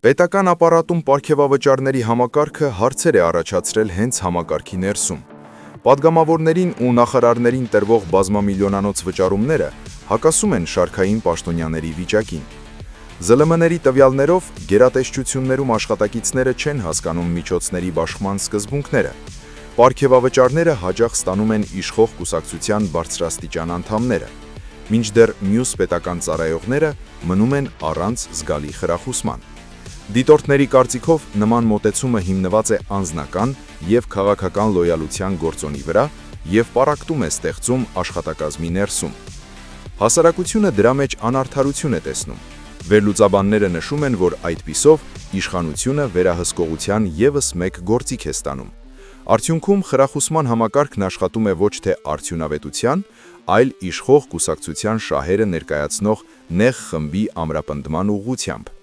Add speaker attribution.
Speaker 1: Պետական ապարատում պարգևավճարների համակարգը հարցեր է առաջացրել հենց համակարգի ներսում։ Պատգամավորներին ու նախարարներին տրվող բազմամիլիոնանոց վճարումները հակասում են շարքային պաշտոնյաների վիճակին։ ԶԼՄ-ների տվյալներով գերատեսչություններում աշխատակիցները չեն հասկանում միջոցների բաշխման սկզբունքները։ Պարգևավճարները հաճախ ստանում են իշխող կուսակցության բարձրաստիճան անդամները, մինչդեռ մյուս պետական ծառայողները մնում են առանց զգալի խրախուսման։ Դիտորդների կարծիքով նման մոտեցումը հիմնված է անձնական և քաղաքական լոյալության գործոնի վրա և պառակտում է ստեղծում աշխատակազմի ներսում։ Հասարակությունը դրա մեջ անարդարություն է տեսնում։ Վերլուծաբանները նշում են, որ այդպիսով իշխանությունը վերահսկողության ևս մեկ գործիք է ստանում։ Արդյունքում խրախուսման համակարգն աշխատում է ոչ թե արդյունավետության, այլ իշխող կուսակցության շահերը ներկայացնող նեղ խմբի ամրապնդման ուղղությամբ։